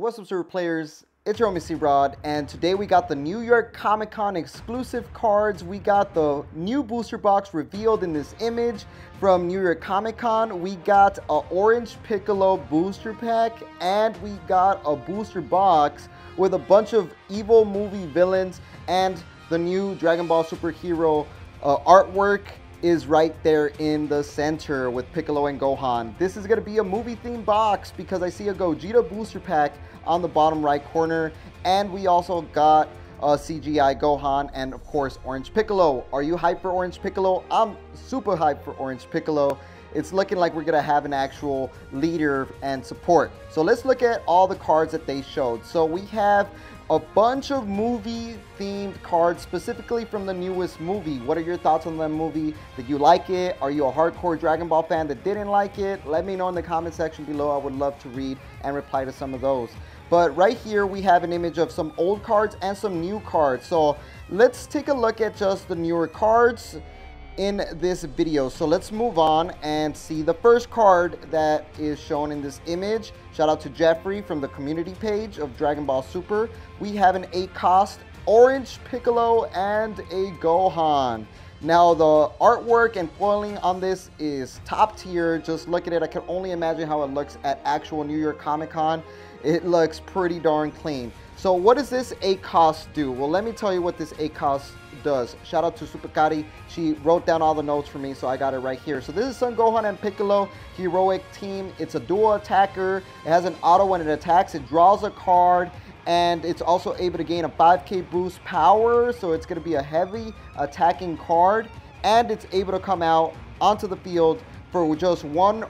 What's up, Super Players? It's your homie C-Rod, and today we got the New York Comic Con exclusive cards. We got the new booster box revealed in this image from New York Comic Con. We got a Orange Piccolo booster pack, and we got a booster box with a bunch of evil movie villains, and the new Dragon Ball superhero artwork is right there in the center with Piccolo and Gohan. This is going to be a movie themed box because I see a Gogeta booster pack on the bottom right corner, and we also got a CGI Gohan and of course Orange Piccolo. Are you hyped for Orange Piccolo? I'm super hyped for Orange Piccolo. It's looking like we're going to have an actual leader and support. So let's look at all the cards that they showed. So we have a bunch of movie themed cards specifically from the newest movie. What are your thoughts on the movie? Did you like it? Are you a hardcore Dragon Ball fan that didn't like it? Let me know in the comment section below. I would love to read and reply to some of those. But right here we have an image of some old cards and some new cards. So let's take a look at just the newer cards in this video. So let's move on and see the first card that is shown in this image. Shout out to Jeffrey from the community page of Dragon Ball Super. We have an 8-cost Orange Piccolo and a Gohan. Now the artwork and foiling on this is top tier. Just look at it. I can only imagine how it looks at actual New York Comic Con. It looks pretty darn clean. So what does this 8-cost do? Well, let me tell you what this 8-cost does. Shout out to Supah. She wrote down all the notes for me, so I got it right here. So this is Son Gohan and Piccolo heroic team. It's a dual attacker. It has an auto when it attacks. It draws a card, and it's also able to gain a 5k boost power. So it's going to be a heavy attacking card, and it's able to come out onto the field for just one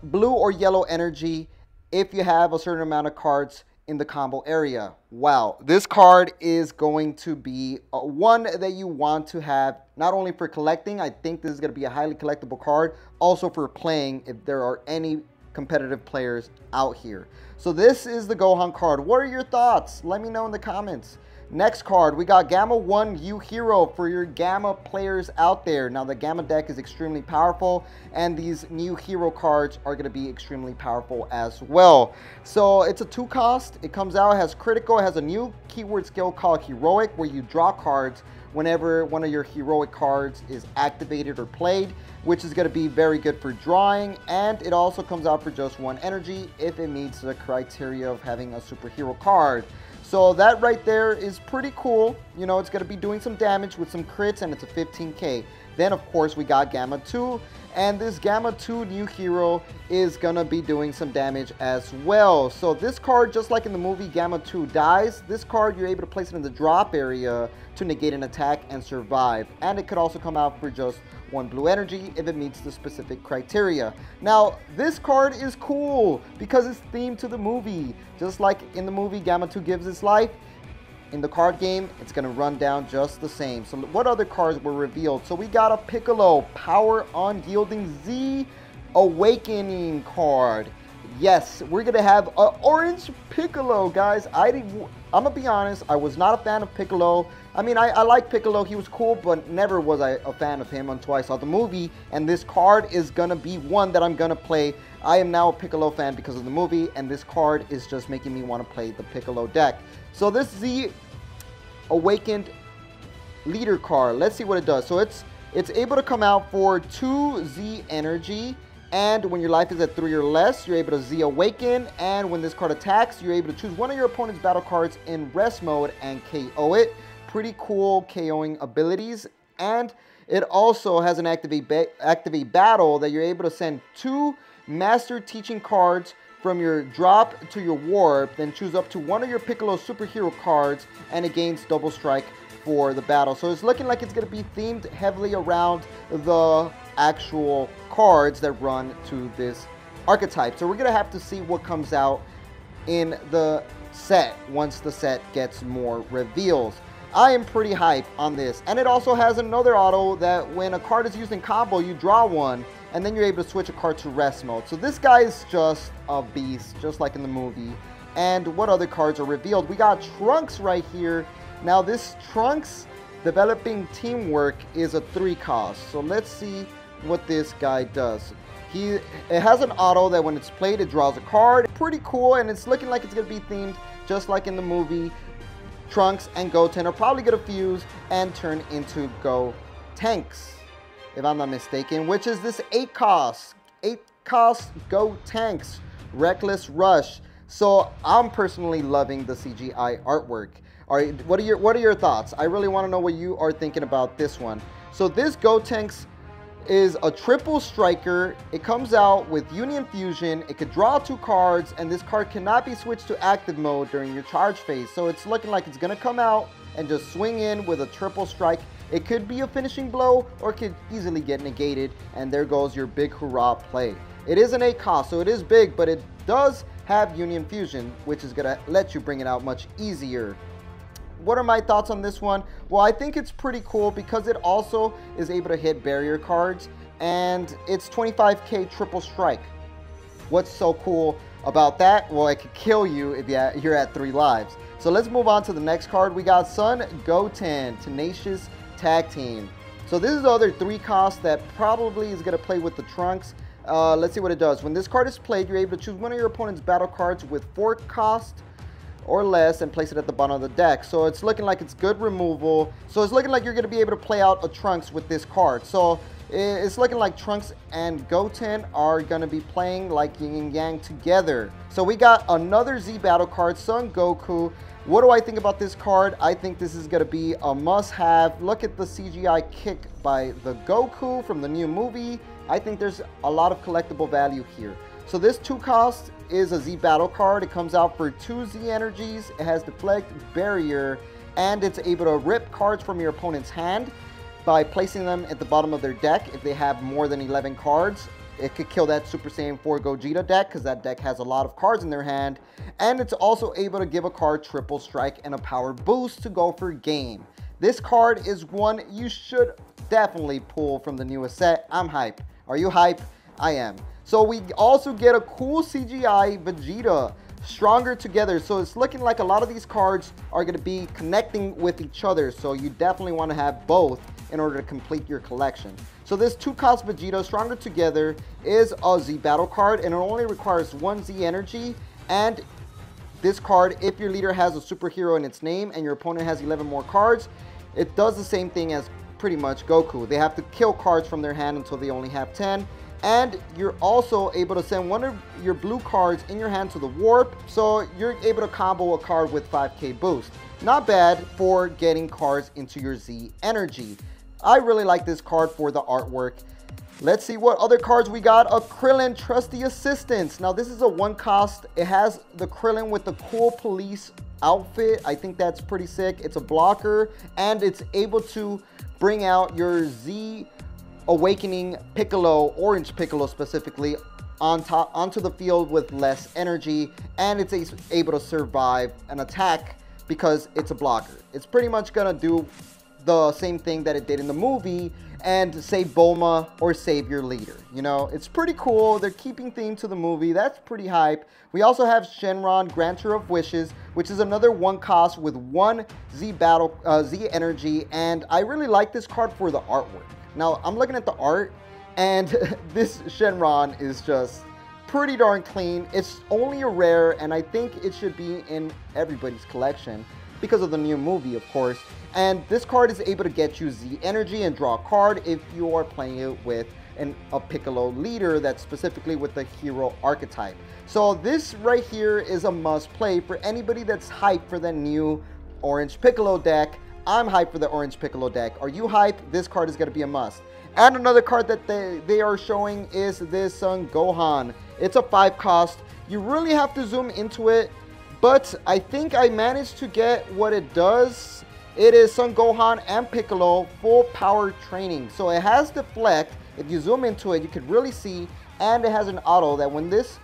blue or yellow energy if you have a certain amount of cards in the combo area. Wow, this card is going to be one that you want to have, not only for collecting. I think this is going to be a highly collectible card, also for playing if there are any competitive players out here. So this is the Gohan card. What are your thoughts? Let me know in the comments. Next card, we got Gamma 1 U Hero for your Gamma players out there. Now the Gamma deck is extremely powerful, and these new hero cards are going to be extremely powerful as well. So it's a 2-cost. It comes out, has critical, it has a new keyword skill called Heroic, where you draw cards whenever one of your heroic cards is activated or played, which is going to be very good for drawing. And it also comes out for just 1 energy if it meets the criteria of having a superhero card. So that right there is pretty cool. You know, it's going to be doing some damage with some crits, and it's a 15k. Then, of course, we got Gamma 2. And this Gamma 2 new hero is going to be doing some damage as well. So this card, just like in the movie Gamma 2 dies, this card you're able to place it in the drop area to negate an attack and survive. And it could also come out for just 1 blue energy if it meets the specific criteria. Now, this card is cool because it's themed to the movie. Just like in the movie Gamma 2 gives its life, in the card game, it's going to run down just the same. So what other cards were revealed? So we got a Piccolo Power Unyielding Z Awakening card. Yes, we're going to have an Orange Piccolo, guys. I'm going to be honest, I was not a fan of Piccolo. I mean, I like Piccolo. He was cool, but never was I a fan of him until I saw the movie. And this card is going to be one that I'm going to play. I am now a Piccolo fan because of the movie, and this card is just making me want to play the Piccolo deck. So this Z Awakened Leader card, let's see what it does. So it's able to come out for 2 Z energy, and when your life is at 3 or less, you're able to Z Awaken, and when this card attacks, you're able to choose one of your opponent's battle cards in rest mode and KO it. Pretty cool KOing abilities. And it also has an activate battle that you're able to send 2 master teaching cards from your drop to your warp, then choose up to one of your Piccolo superhero cards, and it gains double strike for the battle. So it's looking like it's going to be themed heavily around the actual cards that run to this archetype. So we're going to have to see what comes out in the set once the set gets more reveals. I am pretty hyped on this. And it also has another auto that when a card is used in combo, you draw one, and then you're able to switch a card to rest mode. So this guy is just a beast, just like in the movie. And what other cards are revealed? We got Trunks right here. Now this Trunks developing teamwork is a 3-cost. So let's see what this guy does. It has an auto that when it's played, it draws a card. Pretty cool, and it's looking like it's going to be themed just like in the movie. Trunks and Goten are probably going to fuse and turn into Gotenks, if I'm not mistaken, which is this 8-cost Gotenks Reckless Rush. So I'm personally loving the CGI artwork. All right, what are your thoughts? I really want to know what you are thinking about this one. So this Gotenks is a triple striker. It comes out with Union Fusion. It could draw 2 cards, and this card cannot be switched to active mode during your charge phase. So it's looking like it's going to come out and just swing in with a triple strike. It could be a finishing blow, or it could easily get negated, and there goes your big hurrah play. It is an 8-cost, so it is big, but it does have Union Fusion, which is going to let you bring it out much easier. What are my thoughts on this one? Well, I think it's pretty cool because it also is able to hit barrier cards, and it's 25k triple strike. What's so cool about that? Well, it could kill you if you're at 3 lives. So let's move on to the next card. We got Son Goten, Tenacious Tag Team. So this is the other 3-cost that probably is going to play with the Trunks. Let's see what it does. When this card is played, you're able to choose one of your opponent's battle cards with 4 cost or less and place it at the bottom of the deck. So it's looking like it's good removal. So it's looking like you're going to be able to play out a Trunks with this card. So it's looking like Trunks and Goten are going to be playing like yin and yang together. So we got another Z battle card, Son Goku. What do I think about this card? I think this is going to be a must-have. Look at the CGI kick by the Goku from the new movie. I think there's a lot of collectible value here. So this 2-cost is a Z battle card. It comes out for 2 Z energies. It has Deflect, Barrier, and it's able to rip cards from your opponent's hand by placing them at the bottom of their deck. If they have more than 11 cards, it could kill that Super Saiyan 4 Gogeta deck because that deck has a lot of cards in their hand. And it's also able to give a card triple strike and a power boost to go for game. This card is one you should definitely pull from the newest set. I'm hype. Are you hype? I am. So we also get a cool CGI Vegeta, Stronger Together. So it's looking like a lot of these cards are going to be connecting with each other. So you definitely want to have both in order to complete your collection. So this 2-cost Vegeta, Stronger Together, is a Z battle card, and it only requires 1 Z energy. And this card, if your leader has a superhero in its name and your opponent has 11 more cards, it does the same thing as pretty much Goku. They have to kill cards from their hand until they only have 10. And you're also able to send one of your blue cards in your hand to the warp. So you're able to combo a card with 5k boost. Not bad for getting cards into your Z energy. I really like this card for the artwork. Let's see what other cards we got. A Krillin Trusty Assistance. Now this is a 1-cost. It has the Krillin with the cool police outfit. I think that's pretty sick. It's a blocker, and it's able to bring out your Z Awakening Piccolo, Orange Piccolo specifically, onto the field with less energy, and it's able to survive an attack because it's a blocker. It's pretty much gonna do the same thing that it did in the movie and save Bulma or save your leader. You know, it's pretty cool. They're keeping theme to the movie. That's pretty hype. We also have Shenron, Granter of Wishes, which is another 1-cost with 1 Z energy, and I really like this card for the artwork. Now, I'm looking at the art, and this Shenron is just pretty darn clean. It's only a rare, and I think it should be in everybody's collection because of the new movie, of course. And this card is able to get you Z energy and draw a card if you are playing it with a Piccolo leader that's specifically with the hero archetype. So this right here is a must play for anybody that's hyped for the new Orange Piccolo deck. I'm hyped for the Orange Piccolo deck. Are you hyped? This card is going to be a must. And another card that they are showing is this Son Gohan. It's a 5-cost. You really have to zoom into it, but I think I managed to get what it does. It is Son Gohan and Piccolo full power training. So it has Deflect. If you zoom into it, you can really see, and it has an auto that when this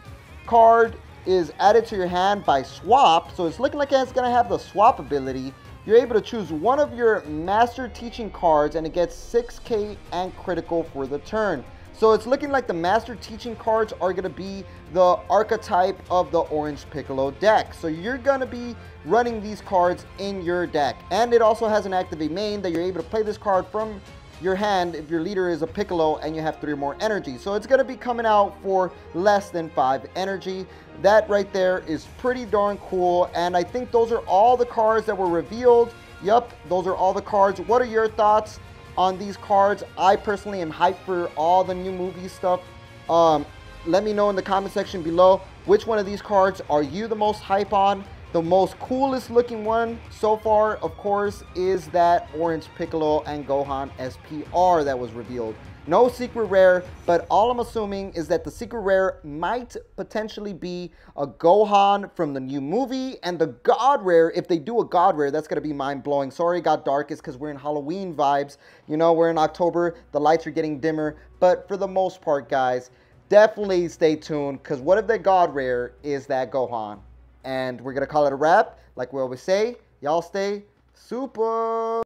card is added to your hand by swap, so it's looking like it's going to have the swap ability. You're able to choose one of your Master Teaching cards, and it gets 6k and critical for the turn. So it's looking like the Master Teaching cards are going to be the archetype of the Orange Piccolo deck. So you're going to be running these cards in your deck. And it also has an Activate main that you're able to play this card from your hand if your leader is a Piccolo and you have 3 or more energy. So it's going to be coming out for less than 5 energy. That right there is pretty darn cool. And I think those are all the cards that were revealed. Yup, those are all the cards. What are your thoughts on these cards? I personally am hyped for all the new movie stuff. Let me know in the comment section below which one of these cards are you the most hype on. The most coolest looking one so far, of course, is that orange Piccolo and Gohan SPR that was revealed. No secret rare, but all I'm assuming is that the secret rare might potentially be a Gohan from the new movie, and the God rare, if they do a God rare, that's going to be mind-blowing. Sorry it got dark, it's because we're in Halloween vibes. You know, we're in October, the lights are getting dimmer, but for the most part, guys, definitely stay tuned, because what if the God rare is that Gohan? And we're going to call it a wrap. Like we always say, y'all stay super.